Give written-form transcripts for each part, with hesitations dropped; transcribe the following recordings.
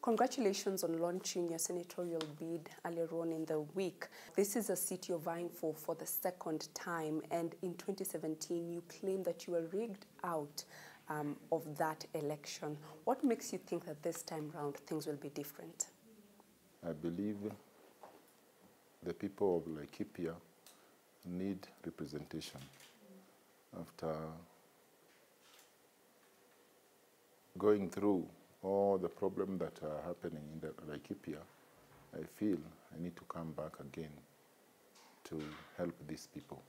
Congratulations on launching your senatorial bid earlier on in the week. This is a seat you're vying for the second time, and in 2017 you claimed that you were rigged out of that election. What makes you think that this time round things will be different? I believe the people of Laikipia need representation. After going through all the problems that are happening in the Laikipia, I feel I need to come back again to help these people,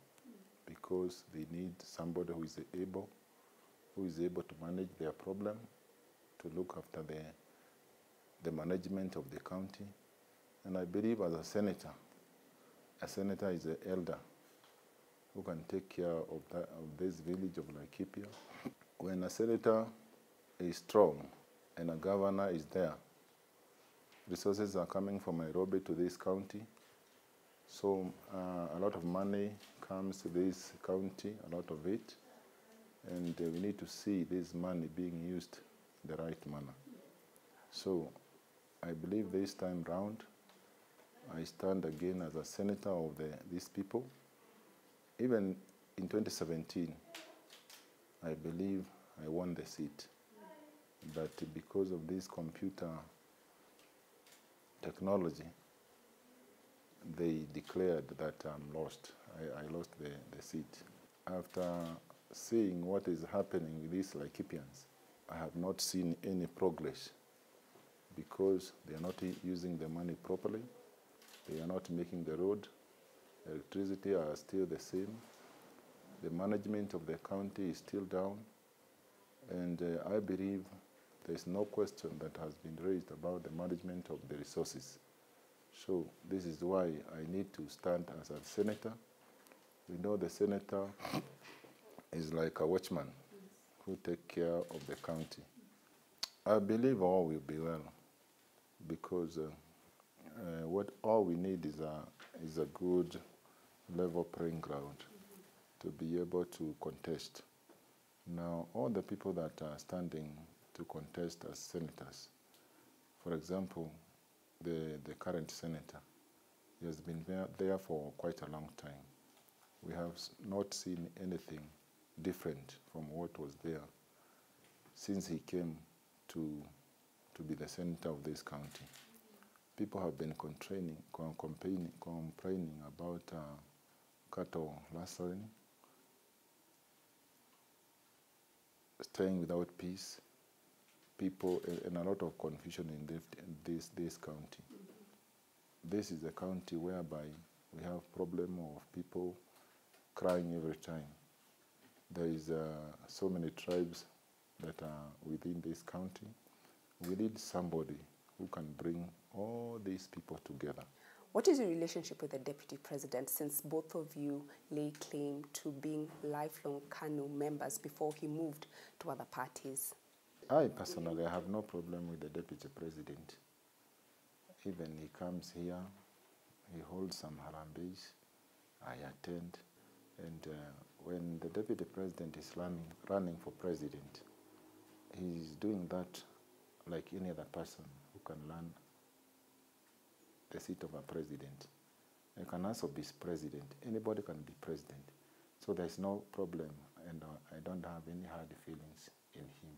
because they need somebody who is able to manage their problem, to look after the management of the county. And I believe as a senator is an elder who can take care of this village of Laikipia. When a senator is strong and a governor is there, resources are coming from Nairobi to this county. So a lot of money comes to this county, a lot of it. And we need to see this money being used in the right manner. So I believe this time round, I stand again as a senator of these people. Even in 2017, I believe I won the seat. But because of this computer technology, they declared that I'm lost. I lost the seat. After seeing what is happening with these Laikipians, I have not seen any progress, because they are not using the money properly. They are not making the road. Electricity are still the same. The management of the county is still down. And I believe there's no question that has been raised about the management of the resources. So this is why I need to stand as a senator. We know the senator is like a watchman who takes care of the county. I believe all will be well, because all we need is a good level playing ground to be able to contest. Now, all the people that are standing to contest as senators, for example, the current senator, he has been there for quite a long time. We have not seen anything different from what was there since he came to be the senator of this county. People have been complaining about cattle rustling, staying without peace, people, and a lot of confusion in this county. This is a county whereby we have problem of people crying every time. There is so many tribes that are within this county. We need somebody who can bring all these people together. What is your relationship with the Deputy President, since both of you lay claim to being lifelong KANU members before he moved to other parties? I personally have no problem with the Deputy President. Even he comes here, he holds some harambees, I attend. And when the Deputy President is running for president, he's doing that like any other person who can learn the seat of a president. He can also be president. Anybody can be president. So there's no problem, and I don't have any hard feelings in him.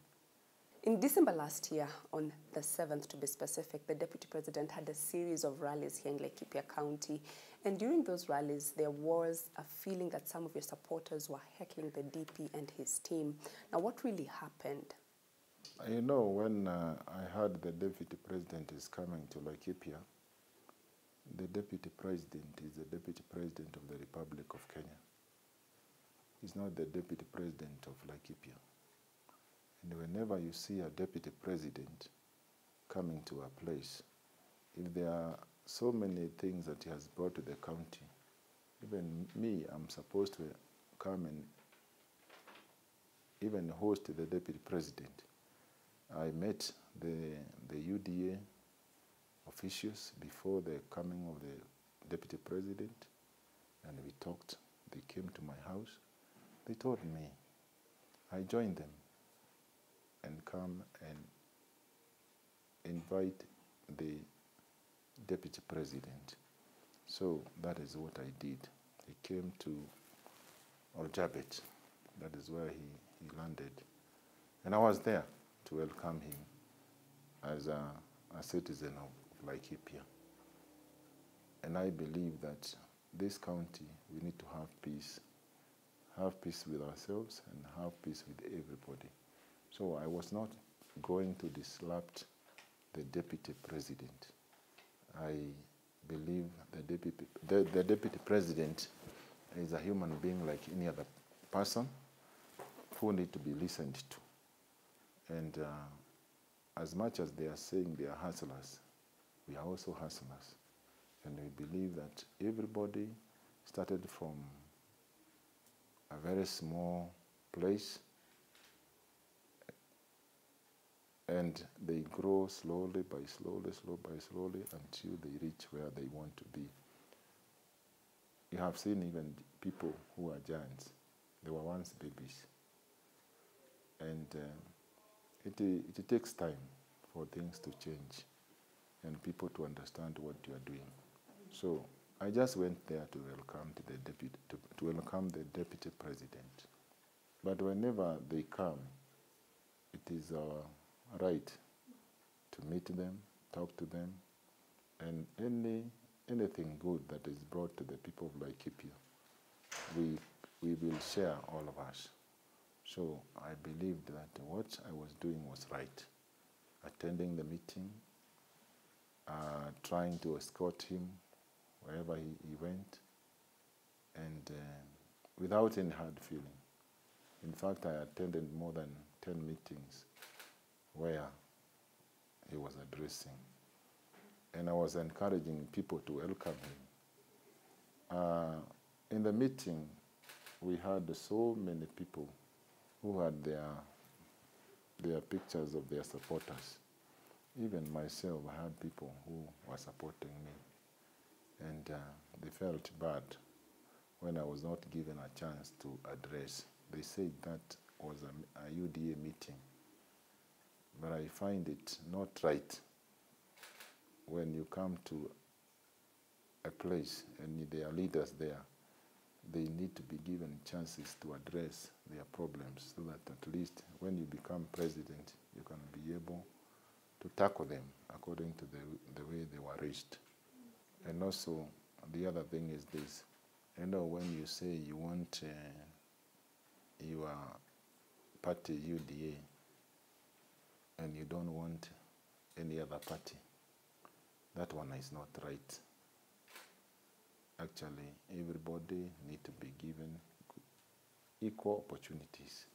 In December last year, on the 7th to be specific, the Deputy President had a series of rallies here in Laikipia County. And during those rallies, there was a feeling that some of your supporters were heckling the DP and his team. Now, what really happened? You know, when I heard the Deputy President is coming to Laikipia, the Deputy President is the Deputy President of the Republic of Kenya. He's not the Deputy President of Laikipia. And whenever you see a Deputy President coming to a place, if there are so many things that he has brought to the county, even me, I'm supposed to come and even host the Deputy President. I met the UDA officials before the coming of the Deputy President, and we talked. They came to my house. They told me. I joined them and come and invite the deputy president. So that is what I did. He came to Oljabet. That is where he landed. And I was there to welcome him as a citizen of Laikipia. And I believe that this county, we need to have peace with ourselves and have peace with everybody. So I was not going to disrupt the deputy president. I believe the deputy president is a human being like any other person who need to be listened to. And as much as they are saying they are hustlers, we are also hustlers. And we believe that everybody started from a very small place and they grow slowly by slowly until they reach where they want to be. You have seen even people who are giants. They were once babies. And it takes time for things to change and people to understand what you are doing. So I just went there to welcome the deputy president. But whenever they come, it is our right to meet them, talk to them, and anything good that is brought to the people of Laikipia, we will share, all of us. So I believed that what I was doing was right. Attending the meeting, trying to escort him wherever he went, and without any hard feeling. In fact, I attended more than 10 meetings where he was addressing. And I was encouraging people to welcome him. In the meeting, we had so many people who had their pictures of their supporters. Even myself, I had people who were supporting me. And they felt bad when I was not given a chance to address. They said that was a UDA meeting. But I find it not right when you come to a place and there are leaders there, they need to be given chances to address their problems so that at least when you become president, you can be able to tackle them according to the way they were raised. And also, the other thing is this. You know, when you say you want your party UDA and you don't want any other party, that one is not right. Actually, everybody needs to be given equal opportunities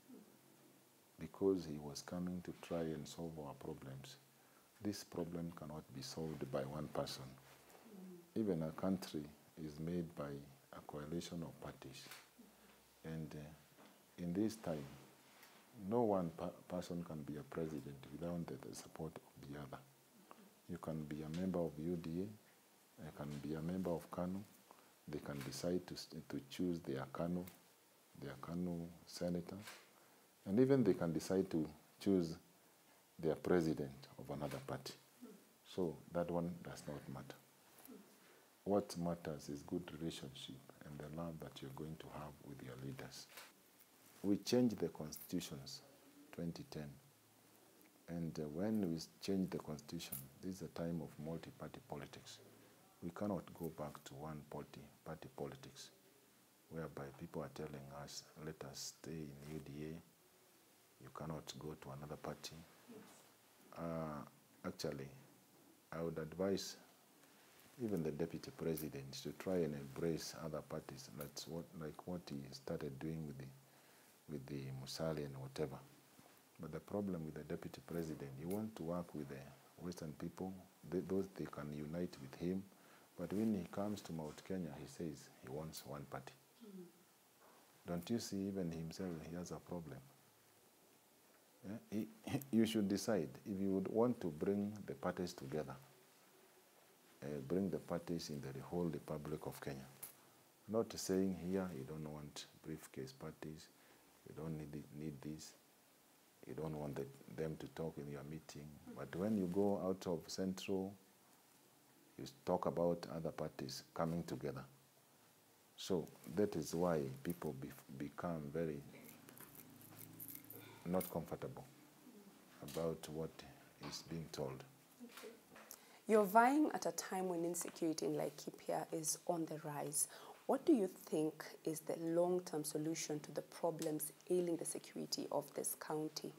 because he was coming to try and solve our problems. This problem cannot be solved by one person. Even a country is made by a coalition of parties. And in this time, no one person can be a president without the support of the other. You can be a member of UDA, you can be a member of KANU. They can decide to choose their KANU senator, and even they can decide to choose their president of another party. So that one does not matter. What matters is good relationship and the love that you're going to have with your leaders. We changed the constitutions 2010. And when we changed the constitution, this is a time of multi-party politics. We cannot go back to one party politics, whereby people are telling us, let us stay in UDA, you cannot go to another party. Actually, I would advise even the deputy president to try and embrace other parties. That's like what he started doing with the Musali and whatever. But the problem with the deputy president, he wants to work with the Western people, those they can unite with him. But when he comes to Mount Kenya, he says he wants one party. Don't you see even himself, he has a problem? Yeah? You should decide if you would want to bring the parties together, bring the parties in the whole Republic of Kenya. Not saying here you don't want briefcase parties, you don't need this. You don't want them to talk in your meeting. But when you go out of Central, you talk about other parties coming together. So that is why people become very not comfortable about what is being told. You're vying at a time when insecurity in Laikipia is on the rise. What do you think is the long-term solution to the problems ailing the security of this county?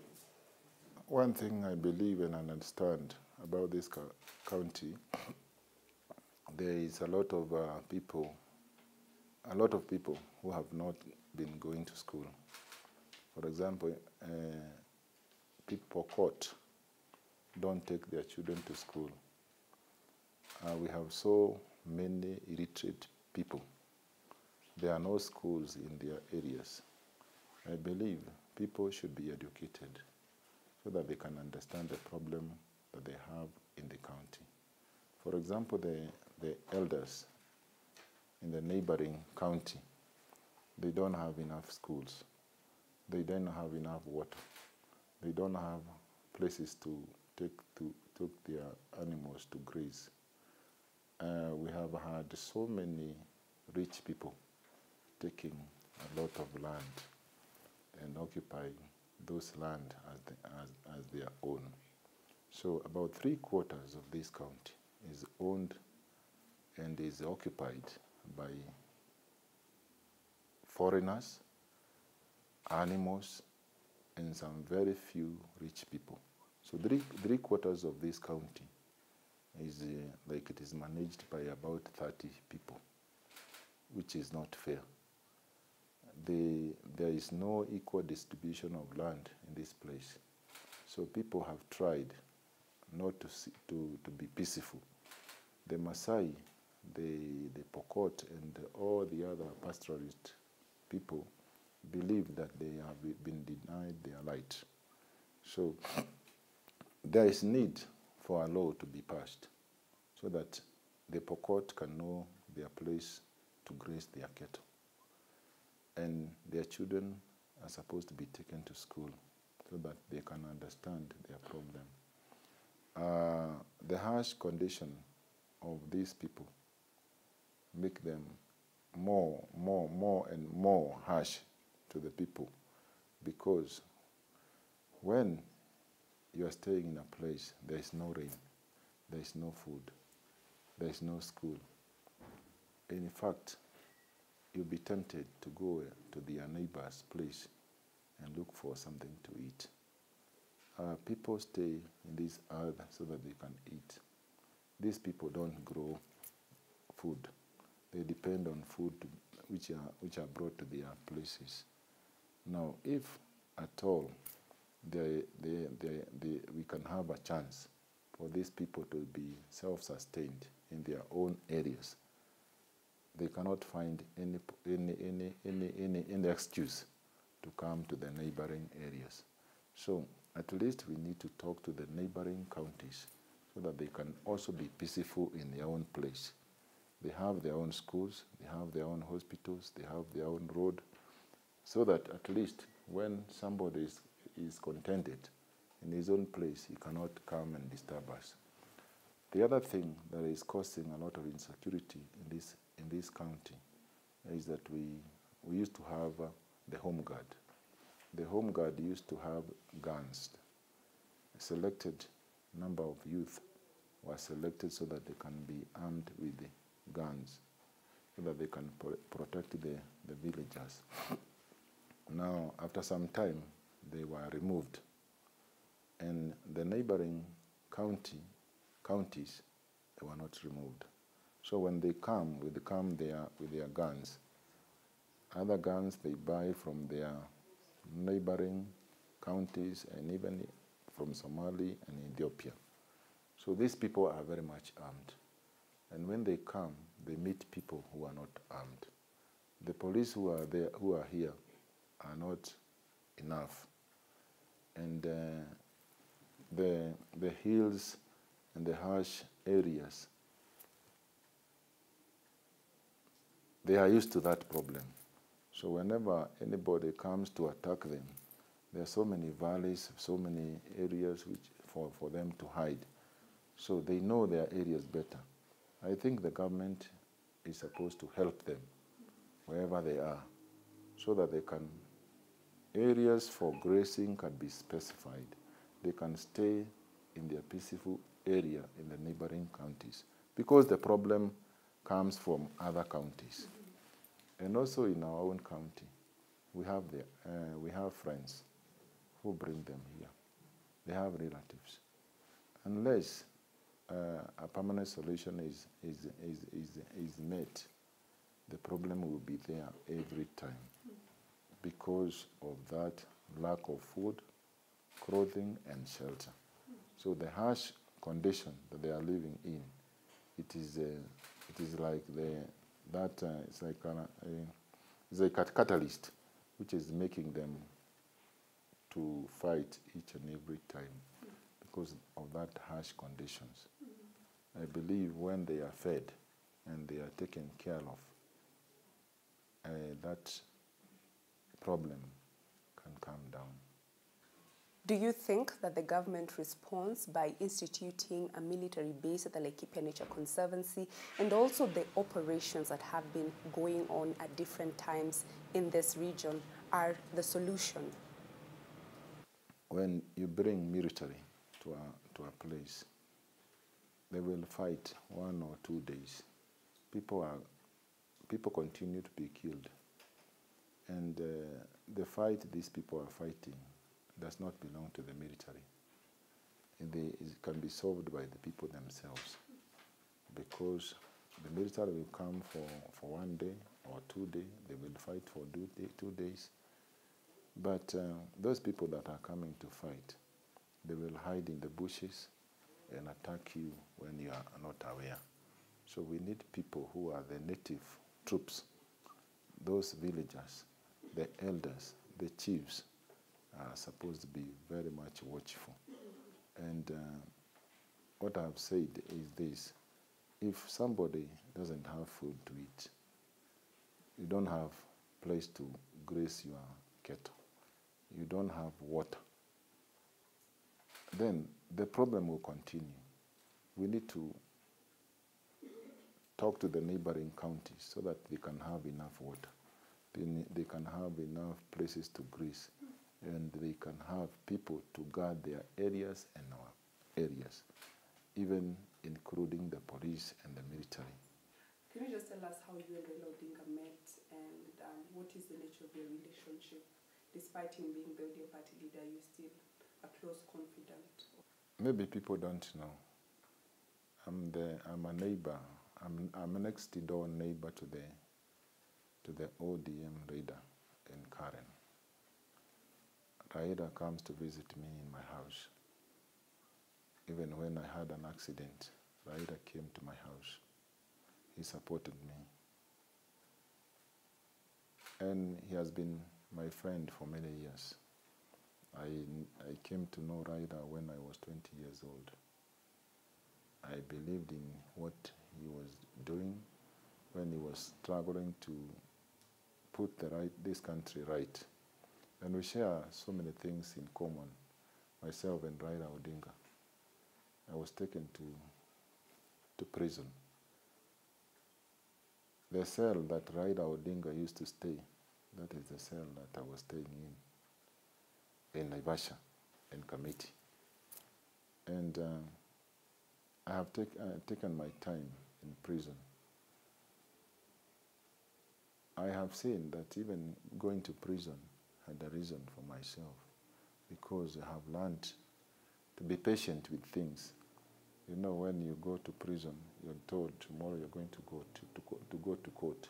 One thing I believe and understand about this county, there is a lot of people who have not been going to school. For example, people caught don't take their children to school. We have so many illiterate people. There are no schools in their areas. I believe people should be educated so that they can understand the problem that they have in the county. For example, the elders in the neighboring county, they don't have enough schools. They don't have enough water. They don't have places to take their animals to graze. We have had so many rich people taking a lot of land and occupying those land as their own. So about 3/4 of this county is owned and is occupied by foreigners, animals, and some very few rich people. So 3/4 of this county is like it is managed by about 30 people, which is not fair. There is no equal distribution of land in this place. So people have tried not to be peaceful. The Maasai, the Pokot, and all the other pastoralist people believe that they have been denied their right. So there is need for a law to be passed so that the Pokot can know their place to graze their cattle. And their children are supposed to be taken to school so that they can understand their problem. The harsh condition of these people make them more and more harsh to the people, because when you are staying in a place, there is no rain, there is no food, there is no school. In fact, you'll be tempted to go to their neighbor's place and look for something to eat. People stay in this earth so that they can eat. These people don't grow food. They depend on food which are brought to their places. Now, if at all we can have a chance for these people to be self-sustained in their own areas, they cannot find any excuse to come to the neighboring areas. So at least we need to talk to the neighboring counties so that they can also be peaceful in their own place. They have their own schools, they have their own hospitals, they have their own road, so that at least when somebody is contented in his own place, he cannot come and disturb us. The other thing that is causing a lot of insecurity in this county is that we used to have the Home Guard. The Home Guard used to have guns. A selected number of youth were selected so that they can be armed with the guns, so that they can protect the villagers. Now, after some time, they were removed, and the neighboring counties, they were not removed. So when they come there with their guns. Other guns they buy from their neighboring counties and even from Somalia and Ethiopia. So these people are very much armed. And when they come, they meet people who are not armed. The police who are here are not enough. And the hills and the harsh areas, they are used to that problem. So whenever anybody comes to attack them, There are so many valleys, so many areas which for them to hide. So they know their areas better. I think the government is supposed to help them wherever they are, so that they can, areas for grazing can be specified. They can stay in their peaceful area in the neighboring counties, because the problem comes from other counties. And also in our own county, we have friends who bring them here. They have relatives. Unless a permanent solution is met, the problem will be there every time because of that lack of food, clothing, and shelter. So the harsh condition that they are living in, it is like it's like a catalyst which is making them to fight each and every time because of that harsh conditions. I believe when they are fed and they are taken care of, that problem can come down. Do you think that the government responds by instituting a military base at the Laikipia Nature Conservancy and also the operations that have been going on at different times in this region are the solution? When you bring military to a place, they will fight 1 or 2 days. People continue to be killed. And the fight these people are fighting does not belong to the military. It can be solved by the people themselves, because the military will come for 1 day or 2 days. They will fight for 2 days. But those people that are coming to fight, they will hide in the bushes and attack you when you are not aware. So we need people who are the native troops, those villagers, the elders, the chiefs, are supposed to be very much watchful. And what I've said is this: if somebody doesn't have food to eat, you don't have place to graze your cattle, you don't have water, then the problem will continue. We need to talk to the neighboring counties so that they can have enough water, they can have enough places to graze, and they can have people to guard their areas and our areas, even including the police and the military. Can you just tell us how you and Raila Odinga met, and what is the nature of your relationship? Despite him being the ODM party leader, you're still a close confidant. Maybe people don't know. I'm a neighbor. I'm a next door neighbor to the ODM leader in Karen. Raila comes to visit me in my house. Even when I had an accident, Raila came to my house. He supported me. And he has been my friend for many years. I came to know Raila when I was 20 years old. I believed in what he was doing when he was struggling to put this country right. And we share so many things in common, myself and Raila Odinga. I was taken to prison. The cell that Raila Odinga used to stay, that is the cell that I was staying in Naivasha, in Kamiti. And I have taken my time in prison. I have seen that even going to prison had a reason for myself, because I have learned to be patient with things. You know, when you go to prison, you're told tomorrow you're going to go to court.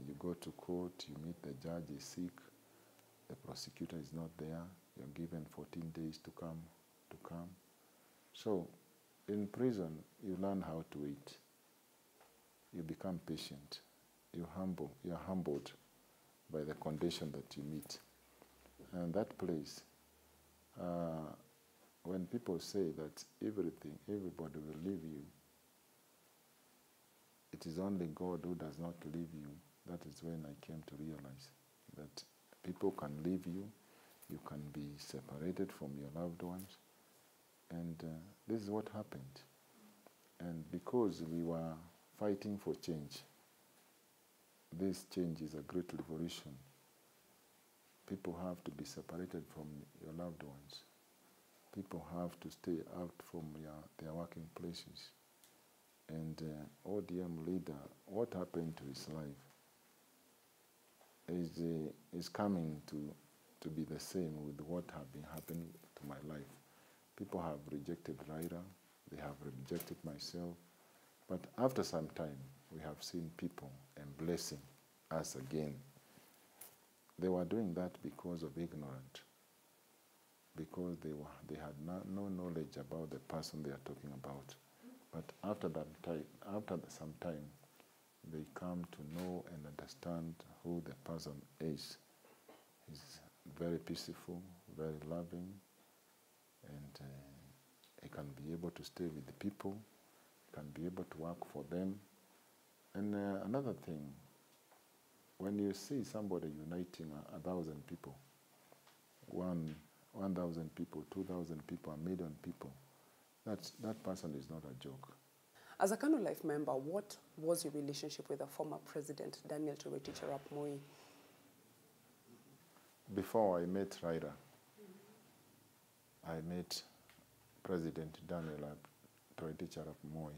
You go to court, you meet the judge, is sick, the prosecutor is not there, you're given 14 days to come. So in prison, you learn how to wait. You become patient. You're humbled by the condition that you meet. And that place, when people say that everybody will leave you, it is only God who does not leave you. That is when I came to realize that people can leave you, You can be separated from your loved ones. And this is what happened. And because we were fighting for change, this change is a great revolution. People have to be separated from your loved ones. People have to stay out from their working places. And ODM leader, what happened to his life is coming to be the same with what have been happening to my life. People have rejected Raila, they have rejected myself, but after some time, we have seen people embracing us again. They were doing that because of ignorance, because they had no knowledge about the person they are talking about. But after some time, they come to know and understand who the person is. He's very peaceful, very loving, and he can be able to stay with the people, can be able to work for them. And another thing, when you see somebody uniting 1,000 people, 1,000 people, 2,000 people, 1,000,000 people, that person is not a joke. As a KANU Life member, what was your relationship with the former President Daniel Toroitich arap Moi? Before I met Raila, I met President Daniel Toroitich arap Moi.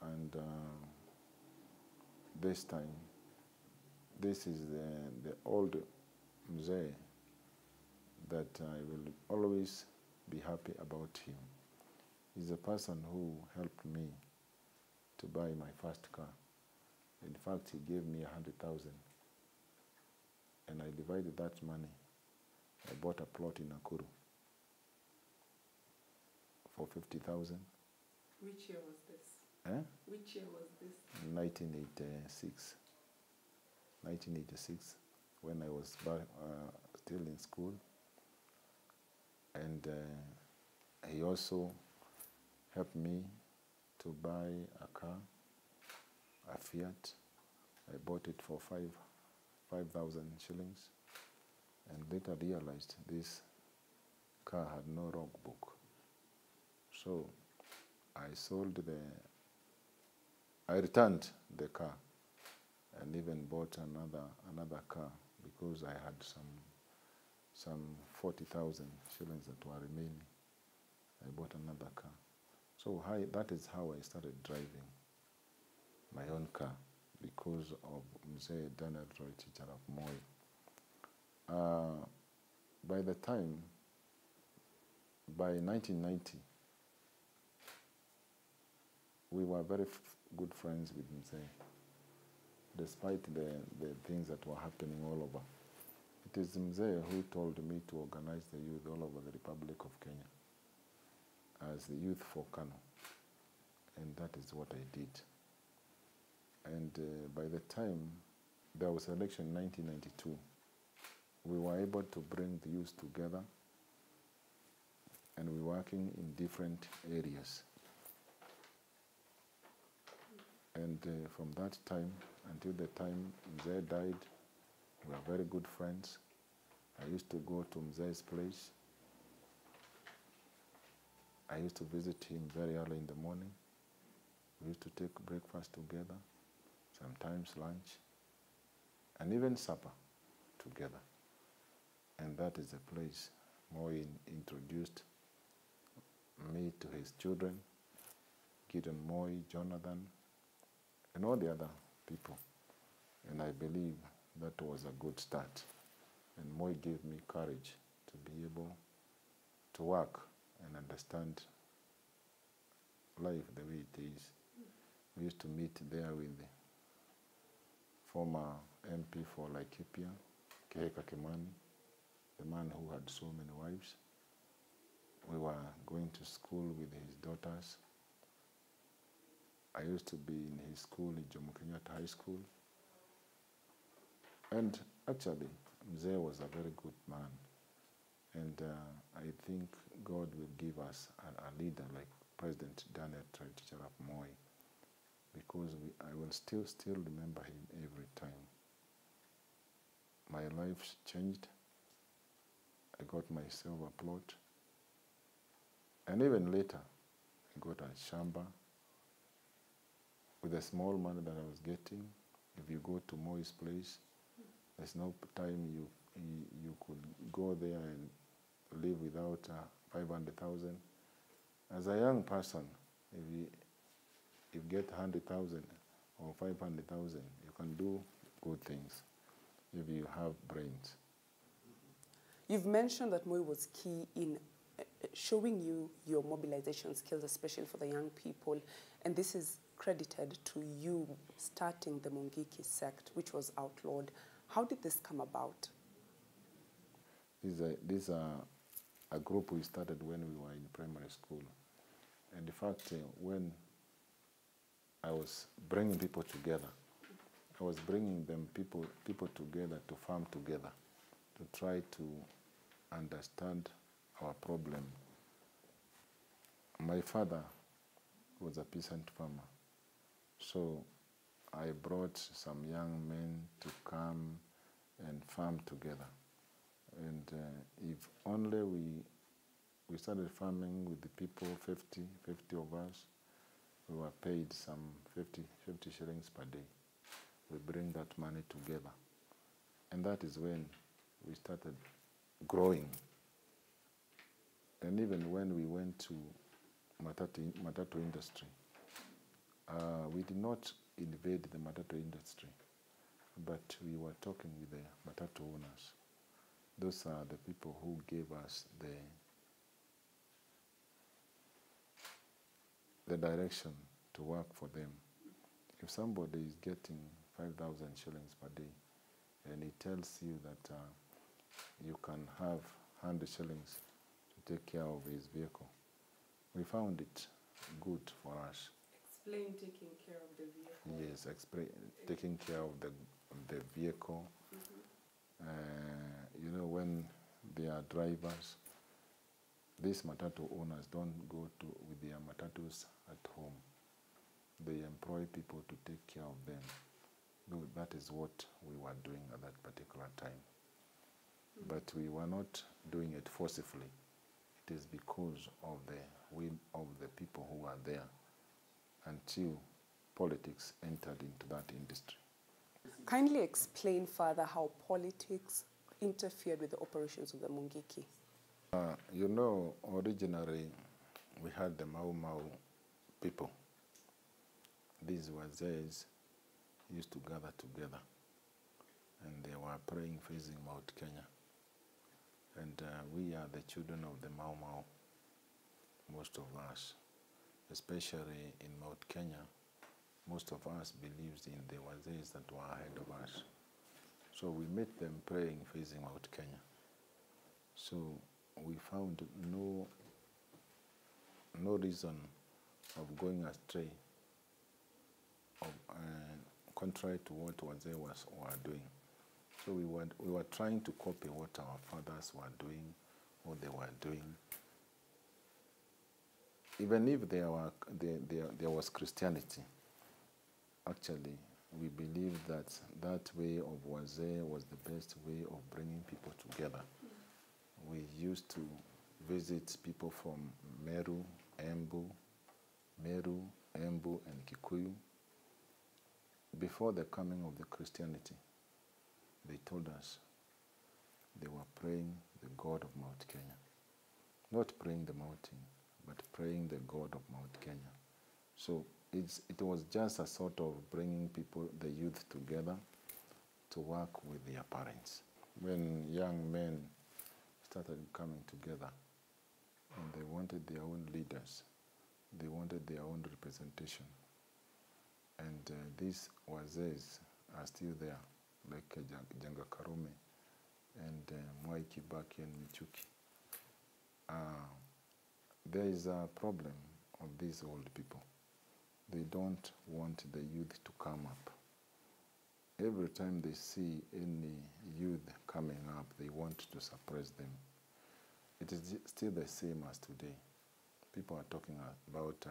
And this time, this is the old Mzee that I will always be happy about him. He's a person who helped me to buy my first car. In fact, he gave me 100,000. And I divided that money. I bought a plot in Nakuru for 50,000. Which year was this? Eh? Which year was this? 1986. 1986, when I was still in school. And he also helped me to buy a car, a Fiat. I bought it for 5,000 shillings, and later realized this car had no logbook. So I returned the car and even bought another car because I had some 40,000 shillings that were remaining. I bought another car. So that is how I started driving my own car, because of Mzee Daniel Toroitich arap Moi. By 1990, we were very good friends with Mzee, despite the things that were happening all over. It is Mzee who told me to organize the youth all over the Republic of Kenya as the Youth for KANU, and that is what I did. And by the time there was election in 1992, we were able to bring the youth together, and we were working in different areas. And from that time until the time Mzee died, we were very good friends. I used to go to Mzee's place. I used to visit him very early in the morning. We used to take breakfast together, sometimes lunch, and even supper together. And that is the place Moi introduced me to his children, Gideon Moi, Jonathan, and all the other people. And I believe that was a good start. And Moi gave me courage to be able to work and understand life the way it is. We used to meet there with the former MP for Laikipia, Keheka Kimani, the man who had so many wives. We were going to school with his daughters. I used to be in his school in Jomo Kenyatta High School. And actually, Mzee was a very good man. And I think God will give us a leader like President Daniel Toroitich arap Moi, because I will still remember him every time. My life changed I got myself a plot. And even later, I got a shamba with the small money that I was getting. If you go to Moi's place, there's no time you could go there and live without 500,000. As a young person, if you get 100,000 or 500,000, you can do good things if you have brains. You've mentioned that Moi was key in showing you your mobilization skills, especially for the young people, and this is credited to you starting the Mungiki sect, which was outlawed. How did this come about? These are a group we started when we were in primary school. And in fact, when I was bringing people together, I was bringing them people together to farm together, to try to understand our problem. My father was a peasant farmer, so I brought some young men to come and farm together. And if only we started farming with the people, 50 of us, we were paid some 50 shillings per day. We bring that money together. And that is when we started growing. And even when we went to matatu industry, we did not invade the matatu industry, but we were talking with the matatu owners. Those are the people who gave us the direction to work for them. If somebody is getting 5,000 shillings per day, and he tells you that you can have 100 shillings to take care of his vehicle, we found it good for us. Explain taking care of the vehicle. Yes, taking care of the vehicle. You know, when they are drivers, these matatu owners don't go with their matatus at home. They employ people to take care of them. That is what we were doing at that particular time. But we were not doing it forcibly. It is because of the will of the people who were there until politics entered into that industry. Kindly explain further how politics interfered with the operations of the Mungiki. You know, originally we had the Mau Mau people. These Wazees used to gather together and they were praying facing Mount Kenya. And we are the children of the Mau Mau, most of us, especially in Mount Kenya. Most of us believed in the Wazees that were ahead of us. So we met them praying facing Mount Kenya. So we found no reason of going astray, contrary to what Wazee were doing. So we were trying to copy what our fathers were doing, what they were doing. Even if there was Christianity, actually, we believe that that way of Wazee was the best way of bringing people together. We used to visit people from Meru, Embu, and Kikuyu. Before the coming of the Christianity, they told us they were praying the God of Mount Kenya. Not praying the mountain, but praying the God of Mount Kenya. So it was just a sort of bringing people, the youth together to work with their parents. When young men started coming together and they wanted their own leaders, they wanted their own representation. And these Wazees are still there, like Jenga Karume and Mwai Kibaki and Michuki. There is a problem of these old people. They don't want the youth to come up. Every time they see any youth coming up, they want to suppress them. It is still the same as today. People are talking about,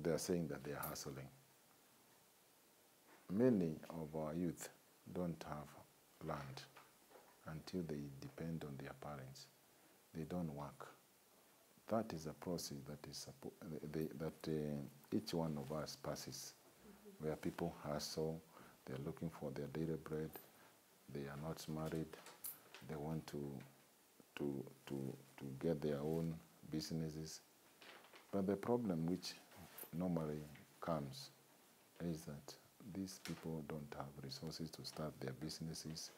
they are saying that they are hustling. Many of our youth don't have land, until they depend on their parents. They don't work. That is a process that is each one of us passes, where people hustle, they're looking for their daily bread, they are not married, they want to get their own businesses. But the problem which normally comes is that these people don't have resources to start their businesses.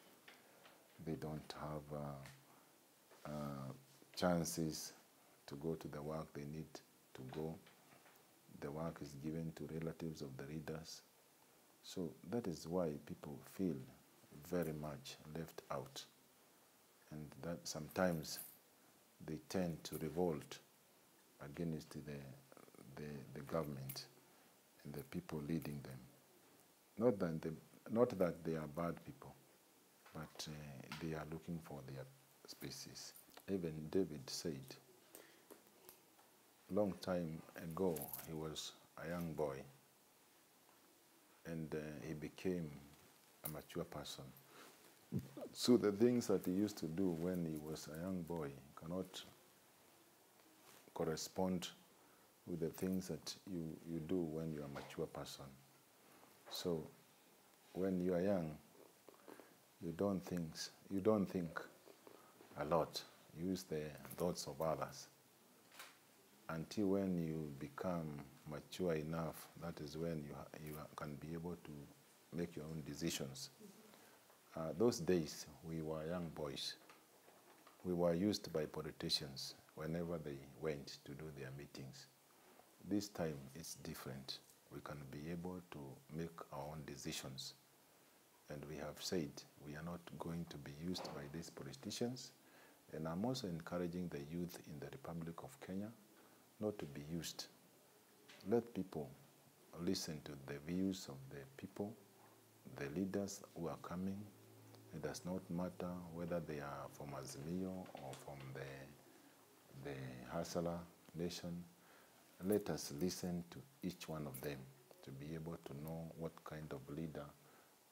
They don't have chances to go to the work they need to go. The work is given to relatives of the leaders. So that is why people feel very much left out. And that sometimes they tend to revolt against the government and the people leading them. Not that they are bad people, but they are looking for their spaces. Even David said, long time ago, he was a young boy, and he became a mature person. So the things that he used to do when he was a young boy cannot correspond with the things that you do when you're a mature person. So when you are young, you don't think a lot. You use the thoughts of others. Until when you become mature enough, that is when you can be able to make your own decisions. Those days, we were young boys. We were used by politicians whenever they went to do their meetings. This time, it's different. We can be able to make our own decisions. And we have said we are not going to be used by these politicians. And I'm also encouraging the youth in the Republic of Kenya not to be used. Let people listen to the views of the people, the leaders who are coming. It does not matter whether they are from Azimio or from the Hasala nation. Let us listen to each one of them to be able to know what kind of leader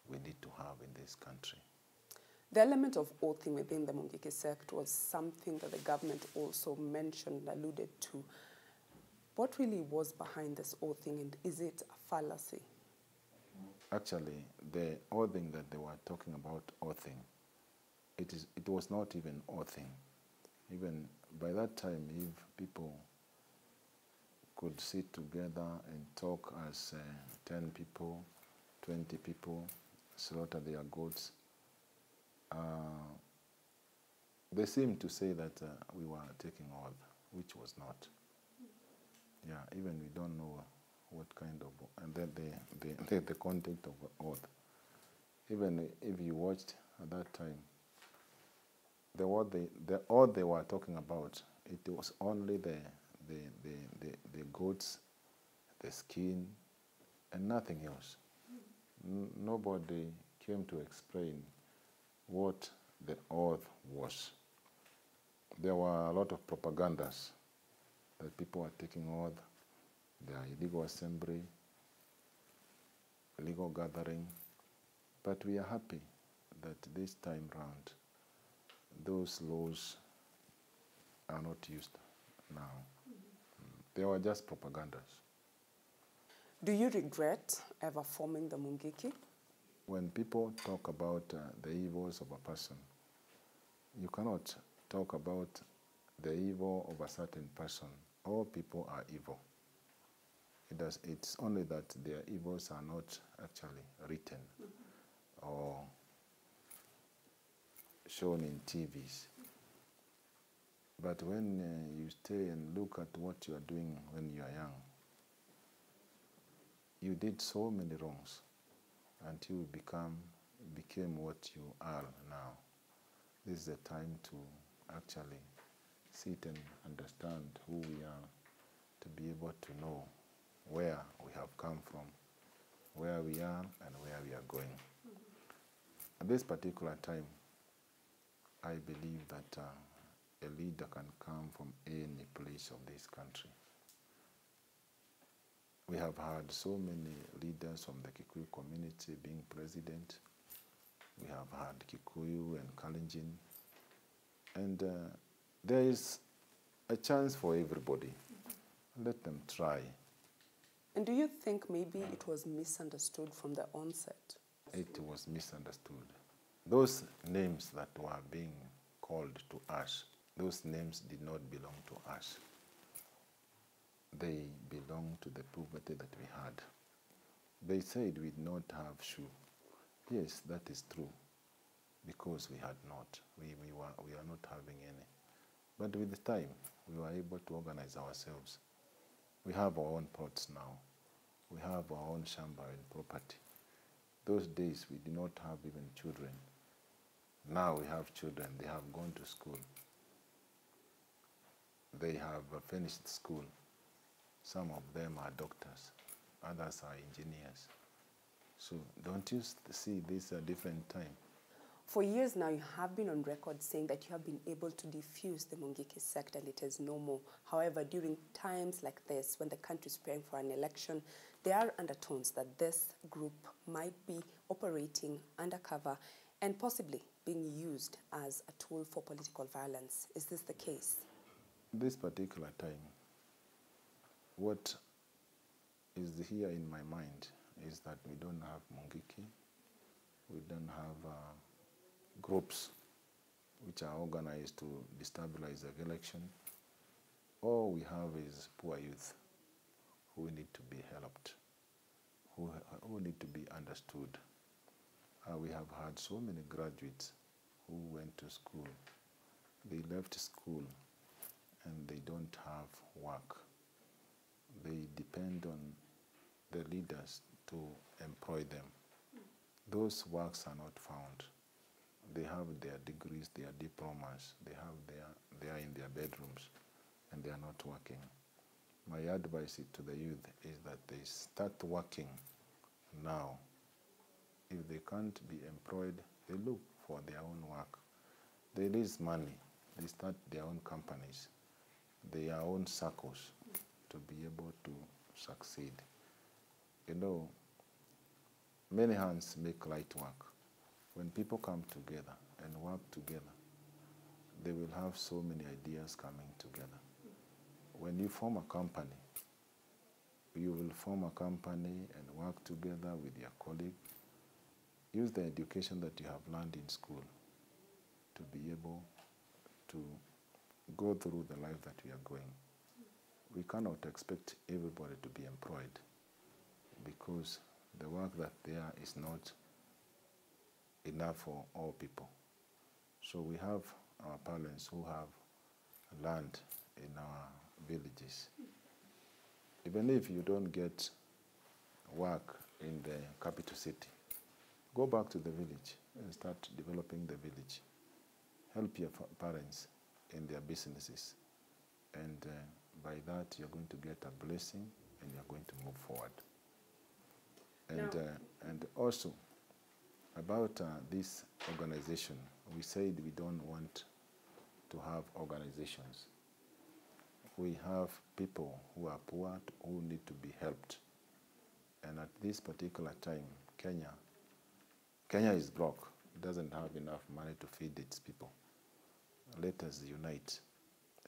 we need to have in this country. The element of oathing within the Mungiki sect was something that the government also mentioned, alluded to. What really was behind this oathing, and is it a fallacy? Actually, the oathing that they were talking about, oathing, it was not even oathing. Even by that time, if people could sit together and talk as 10 people, 20 people, slaughter their goats, they seemed to say that we were taking oath, which was not. Yeah, even we don't know what kind of, and then the content of oath. Even if you watched at that time, the oath they were talking about, it was only the goats, the skin, and nothing else. Nobody came to explain what the oath was. There were a lot of propagandas that people are taking oath, their illegal assembly, illegal gathering. But we are happy that this time round, those laws are not used now. They were just propagandas. Do you regret ever forming the Mungiki? When people talk about the evils of a person, you cannot talk about the evil of a certain person. All people are evil. It's only that their evils are not actually written or shown in TVs. But when you stay and look at what you are doing when you are young, you did so many wrongs until you became what you are now. This is the time to actually sit and understand who we are, to be able to know where we have come from, where we are, and where we are going. At this particular time, I believe that a leader can come from any place of this country. We have had so many leaders from the Kikuyu community being president. We have had Kikuyu and Kalenjin. And there is a chance for everybody. Let them try. And do you think maybe it was misunderstood from the onset? It was misunderstood. Those names that were being called to us, those names did not belong to us. They belong to the poverty that we had. They said we did not have shoe. Yes, that is true, because we had not. We are not having any. But with the time, we were able to organize ourselves. We have our own plots now. We have our own shamba and property. Those days, we did not have even children. Now we have children. They have gone to school. They have finished school. Some of them are doctors. Others are engineers. So don't you see this a different time? For years now, you have been on record saying that you have been able to diffuse the Mungiki sect and it is no more. However, during times like this, when the country is preparing for an election, there are undertones that this group might be operating undercover and possibly being used as a tool for political violence. Is this the case? This particular time, what is here in my mind is that we don't have Mungiki, we don't have groups which are organized to destabilize the election. All we have is poor youth who need to be helped, who need to be understood. We have had so many graduates who went to school. They left school and they don't have work. They depend on the leaders to employ them. Those works are not found. They have their degrees, their diplomas, they are in their bedrooms and they are not working. My advice to the youth is that they start working now. If they can't be employed, they look for their own work. They raise money, they start their own companies, their own circles to be able to succeed. You know, many hands make light work. When people come together and work together, they will have so many ideas coming together. When you form a company, you will form a company and work together with your colleague. Use the education that you have learned in school to be able to go through the life that we are going. We cannot expect everybody to be employed because the work that there is not enough for all people. So we have our parents who have land in our villages. Even if you don't get work in the capital city, go back to the village and start developing the village. Help your parents in their businesses. And by that, you're going to get a blessing and you're going to move forward. And also, about this organization, we said we don't want to have organizations. We have people who are poor who need to be helped. And at this particular time, Kenya is broke. It doesn't have enough money to feed its people. Let us unite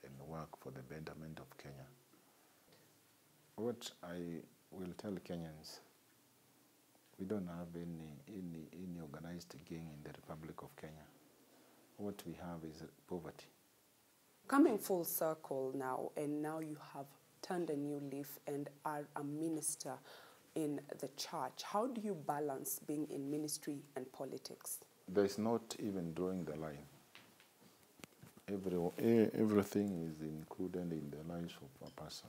and work for the betterment of Kenya. What I will tell Kenyans, we don't have any organized gang in the Republic of Kenya. What we have is poverty. Coming full circle now, and now you have turned a new leaf and are a minister in the church. How do you balance being in ministry and politics? There's not even drawing the line. Everything is included in the life of a person.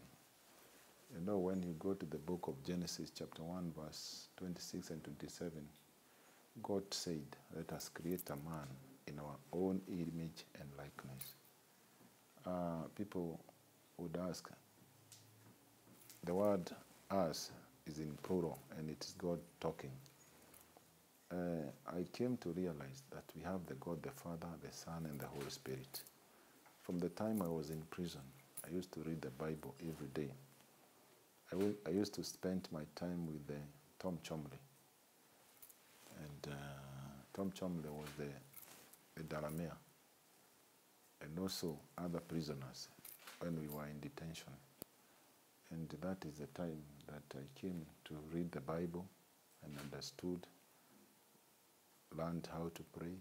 You know, when you go to the book of Genesis, chapter 1, verse 26 and 27, God said, let us create a man in our own image and likeness. People would ask, the word us is in plural and it is God talking. I came to realize that we have the God, the Father, the Son, and the Holy Spirit. From the time I was in prison, I used to read the Bible every day. I used to spend my time with Tom Chomley. And Tom Chomle was the Dalamere, and also other prisoners when we were in detention. And that is the time that I came to read the Bible and understood, learned how to pray,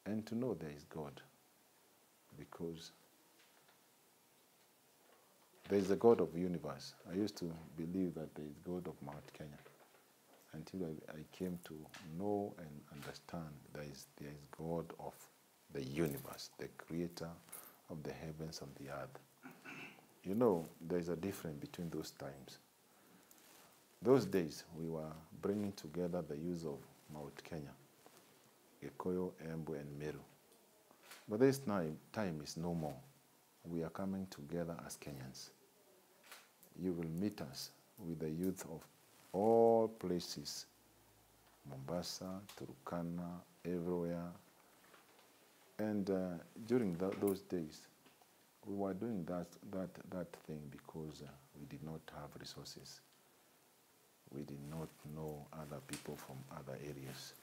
and to know there is God. Because there is a God of the universe. I used to believe that there is God of Mount Kenya until I came to know and understand there is God of the universe, the creator of the heavens and the earth. You know, there is a difference between those times. Those days, we were bringing together the use of Mount Kenya, Gikuyu, Embu, and Meru. But this time is no more. We are coming together as Kenyans. You will meet us with the youth of all places, Mombasa, Turkana, everywhere. And during those days, we were doing that thing because we did not have resources. We did not know other people from other areas.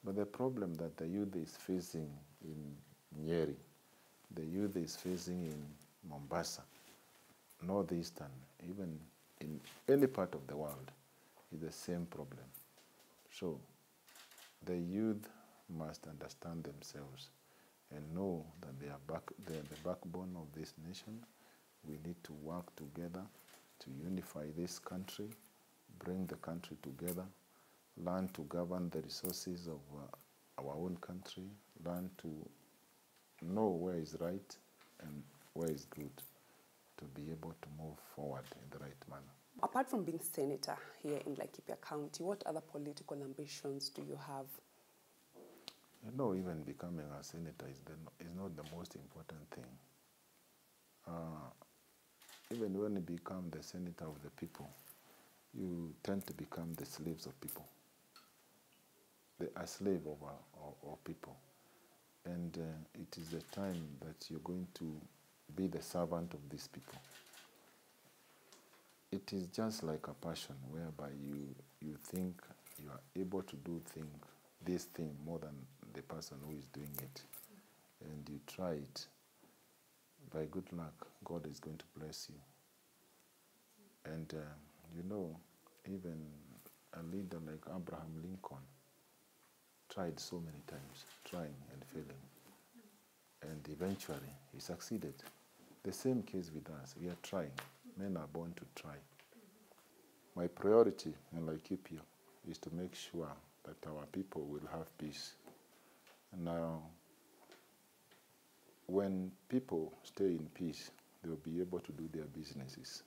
But the problem that the youth is facing in Nyeri, the youth is facing in Mombasa, Northeastern, even in any part of the world, is the same problem. So the youth must understand themselves and know that they are the backbone of this nation. We need to work together to unify this country, bring the country together, learn to govern the resources of our own country, learn to know where is right and where is good, to be able to move forward in the right manner. Apart from being senator here in Laikipia County, what other political ambitions do you have? You know, even becoming a senator is not the most important thing. Even when you become the senator of the people, you tend to become the slaves of people, a slave of people. And it is the time that you're going to be the servant of these people. It is just like a passion whereby you think you are able to do this thing more than the person who is doing it. And you try it. By good luck, God is going to bless you. And you know, even a leader like Abraham Lincoln tried so many times, trying and failing. And eventually, he succeeded. The same case with us. We are trying. Men are born to try. My priority in Laikipia is to make sure that our people will have peace. Now, when people stay in peace, they will be able to do their businesses.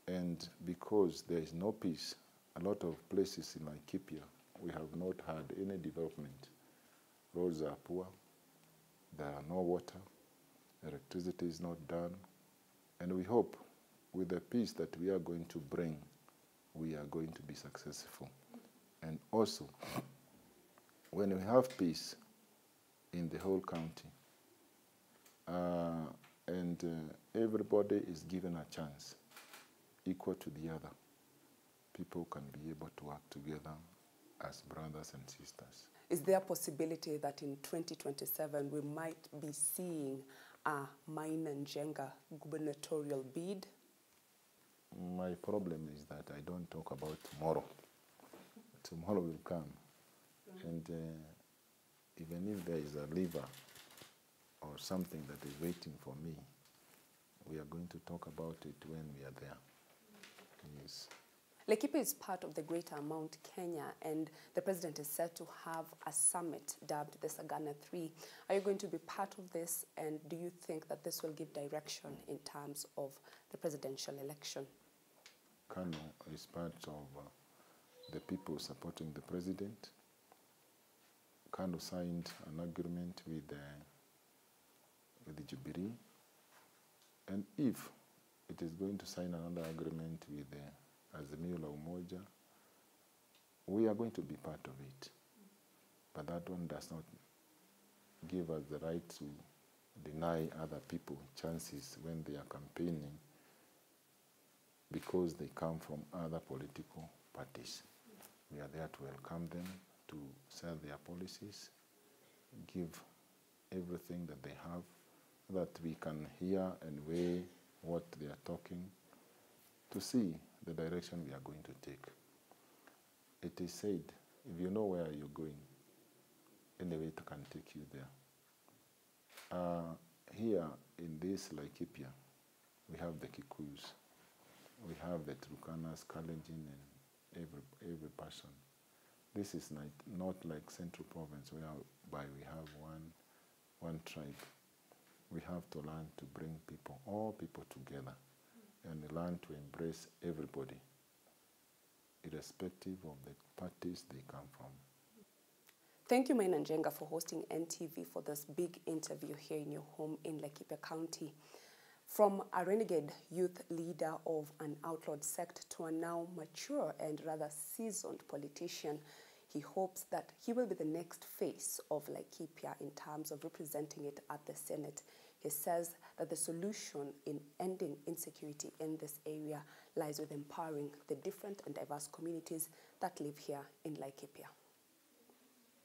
And because there is no peace, a lot of places in Laikipia, we have not had any development. Roads are poor, there are no water, electricity is not done, and we hope with the peace that we are going to bring, we are going to be successful. And also, when we have peace in the whole county, and everybody is given a chance, equal to the other, people can be able to work together as brothers and sisters. Is there a possibility that in 2027 we might be seeing a Maina Njenga gubernatorial bid? My problem is that I don't talk about tomorrow. Tomorrow will come. And even if there is a lever or something that is waiting for me, we are going to talk about it when we are there. Yes. Laikipia is part of the greater Mount Kenya, and the president is set to have a summit dubbed the Sagana 3. Are you going to be part of this, and do you think that this will give direction in terms of the presidential election? Kano is part of the people supporting the president. Kano signed an agreement with the Jubilee, and if it is going to sign another agreement with the Azimio la Umoja, we are going to be part of it. But that one does not give us the right to deny other people chances when they are campaigning because they come from other political parties. We are there to welcome them, to sell their policies, give everything that they have, that we can hear and weigh what they are talking, to see the direction we are going to take. It is said, if you know where you're going, anyway it can take you there. Here in this Laikipia, we have the Kikuyus, we have the Turkanas, Kalenjin, and every person. This is not like Central Province, whereby we have one tribe. We have to learn to bring people, all people together, and learn to embrace everybody, irrespective of the parties they come from. Thank you, Maina Njenga, for hosting NTV for this big interview here in your home in Laikipia County. From a renegade youth leader of an outlawed sect to a now mature and rather seasoned politician, he hopes that he will be the next face of Laikipia in terms of representing it at the Senate. He says that the solution in ending insecurity in this area lies with empowering the different and diverse communities that live here in Laikipia.